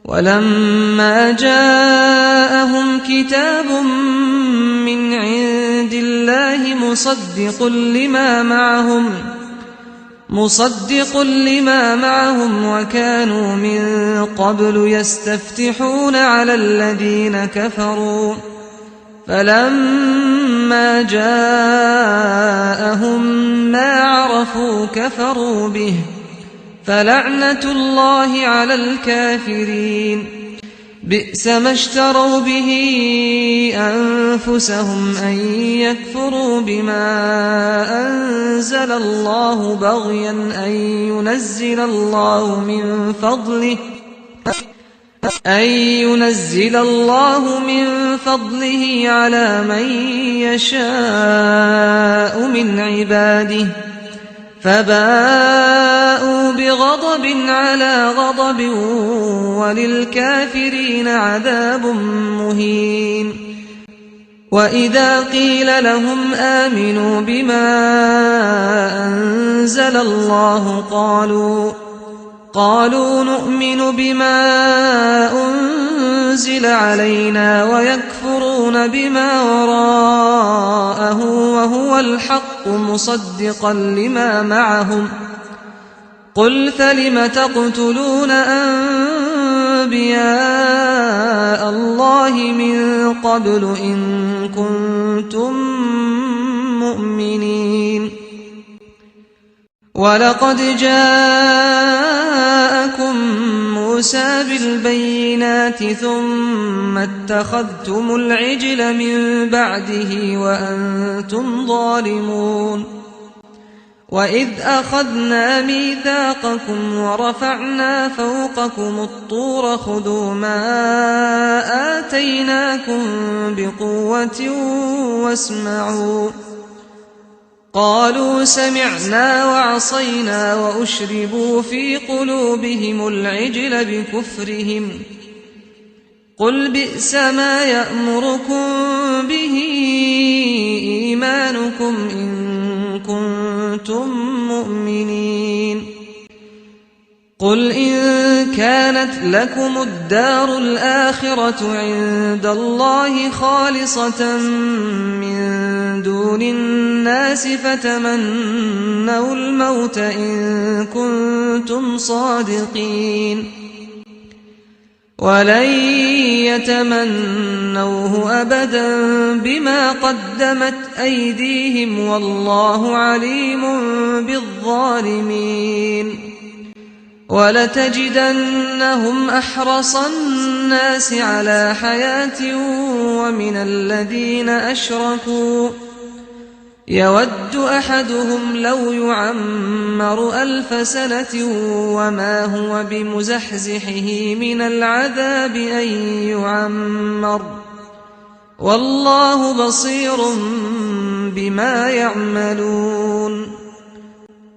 ولما جاءهم كتاب من عند الله مصدق لما معهم وكانوا من قبل يستفتحون على الذين كفروا فلما جاءهم ما عرفوا كفروا به فلعنة الله على الكافرين. بئس ما اشتروا به أنفسهم أن يكفروا بما أنزل الله بغيا أن ينزل الله من فضله على من يشاء من عباده فباءوا بغضب على غضب وللكافرين عذاب مهين. وإذا قيل لهم آمنوا بما أنزل الله قالوا نؤمن بما أنزل علينا ويكفرون بما وراءه وهو الحق مصدقا لما معهم. قل فلم تقتلون أنبياء الله من قبل إن كنتم مؤمنين. ولقد جاءكم موسى بالبينات ثم اتخذتم العجل من بعده وأنتم ظالمون. وإذ أخذنا ميثاقكم ورفعنا فوقكم الطور خذوا ما آتيناكم بقوة واسمعوا. قالوا سمعنا وعصينا وأشربوا في قلوبهم العجل بكفرهم. قل بئس ما يأمركم به إيمانكم إن كنتم مؤمنين. قل إن كانت لكم الدار الآخرة عند الله خالصة من دون الناس فتمنوا الموت إن كنتم صادقين. ولن يتمنوه أبدا بما قدمت أيديهم والله عليم بالظالمين. ولتجدنهم أحرص الناس على حياة ومن الذين أشركوا يود أحدهم لو يعمر 1000 سنة وما هو بمزحزحه من العذاب أن يعمر والله بصير بما يعملون.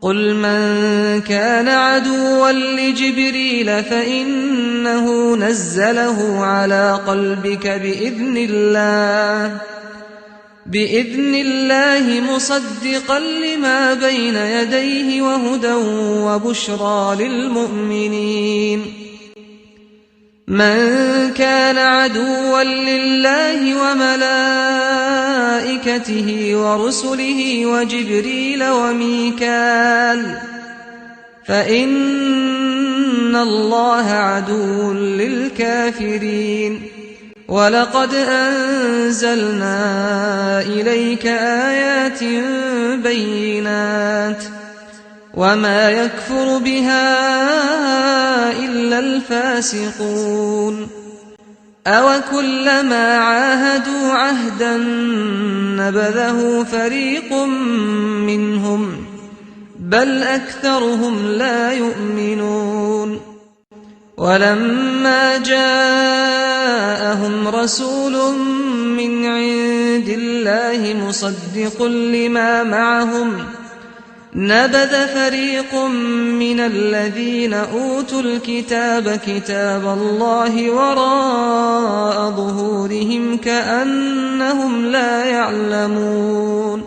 قل من كان عدوا لجبريل فإنه نزله على قلبك بإذن الله مصدقا لما بين يديه وهدى وبشرى للمؤمنين. من كان عدوا لله وملائكته ورسله وجبريل وميكال فإن الله عدو للكافرين. ولقد أنزلنا إليك آيات بينات وما يكفر بها إلا الفاسقون. أوكلما عاهدوا عهدا نبذه فريق منهم بل أكثرهم لا يؤمنون. ولما جاءهم رسول من عند الله مصدق لما معهم نبذ فريق من الذين أوتوا الكتاب كتاب الله وراء ظهورهم كأنهم لا يعلمون.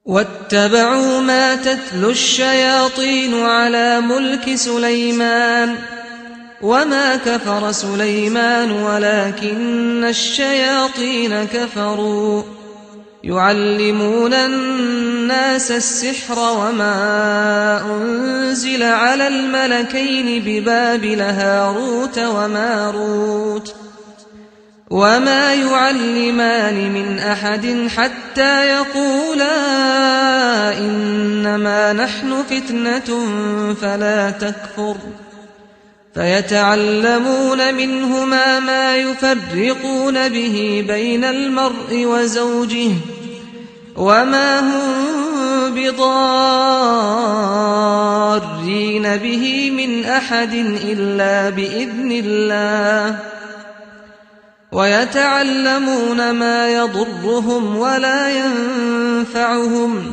واتبعوا ما تتلو الشياطين على ملك سليمان وما كفر سليمان ولكن الشياطين كفروا يعلمون الناس السحر وما أنزل على الملكين ببابل هاروت وماروت وما يعلمان من أحد حتى يقولا إنما نحن فتنة فلا تكفر فيتعلمون منهما ما يفرقون به بين المرء وزوجه وما هم بضارين به من أحد إلا بإذن الله ويتعلمون ما يضرهم ولا ينفعهم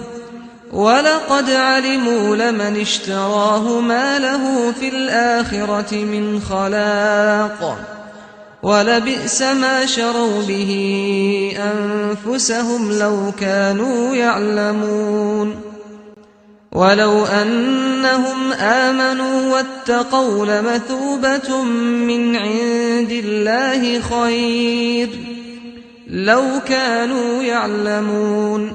ولقد علموا لمن اشتراه ما له في الآخرة من خلاق ولبئس ما شروا به أنفسهم لو كانوا يعلمون ولو أنهم آمنوا واتقوا لمثوبة من عند الله خير لو كانوا يعلمون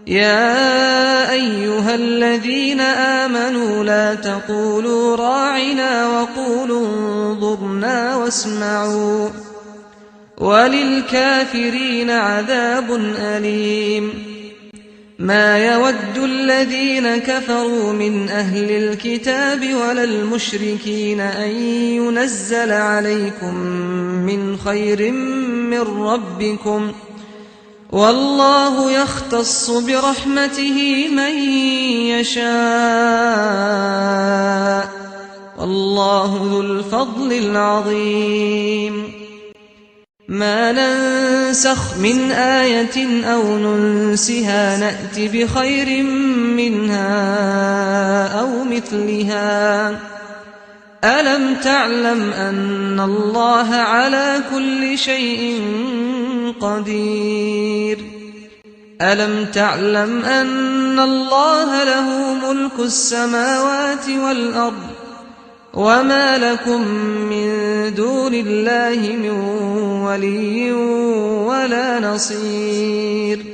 يا أيها الذين آمنوا لا تقولوا راعنا وقولوا انظرنا واسمعوا وللكافرين عذاب أليم ما يود الذين كفروا من أهل الكتاب ولا المشركين أن ينزل عليكم من خير من ربكم والله يختص برحمته من يشاء والله ذو الفضل العظيم ما ننسخ من آية أو ننسها نأت بخير منها أو مثلها ألم تعلم أن الله على كل شيء قدير ألم تعلم أن الله له ملك السماوات والأرض وما لكم من دون الله من ولي ولا نصير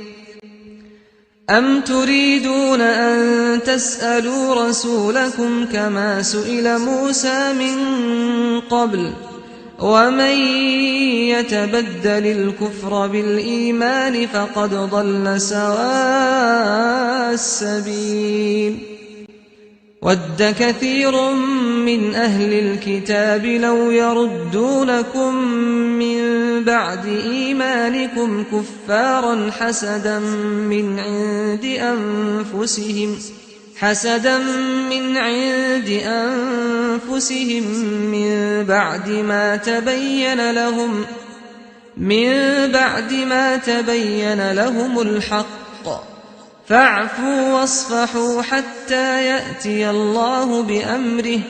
أم تريدون أن تسألوا رسولكم كما سئل موسى من قبل ومن يتبدل الكفر بالإيمان فقد ضل سواء السبيل ود كثير من أهل الكتاب لو يردونكم من بعد إيمانكم كفارا حسدا من عند أنفسهم من بعد ما تبين لهم الحق فاعفوا واصفحوا حتى يأتي الله بأمره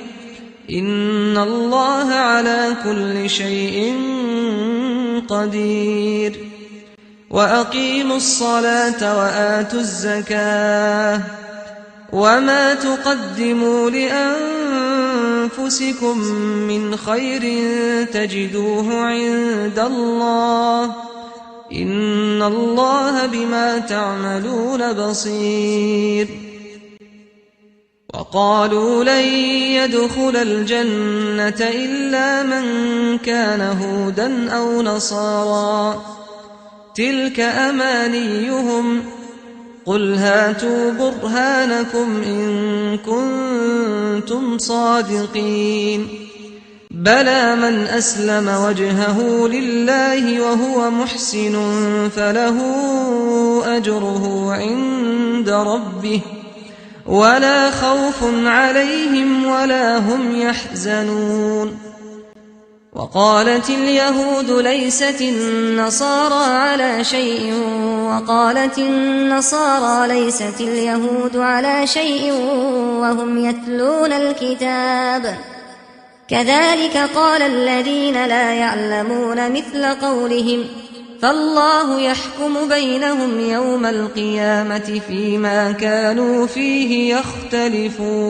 إن الله على كل شيء قدير وأقيموا الصلاة وآتوا الزكاة وما تقدموا لأنفسكم من خير تجدوه عند الله إن الله بما تعملون بصير وقالوا لن يدخل الجنة إلا من كان هودا أو نصارى تلك أمانيهم قل هاتوا برهانكم إن كنتم صادقين بلى من أسلم وجهه لله وهو محسن فله أجره عند ربه ولا خوف عليهم ولا هم يحزنون وقالت اليهود ليست النصارى على شيء وقالت النصارى ليست اليهود على شيء وهم يتلون الكتاب كذلك قال الذين لا يعلمون مثل قولهم فالله يحكم بينهم يوم القيامة فيما كانوا فيه يختلفون.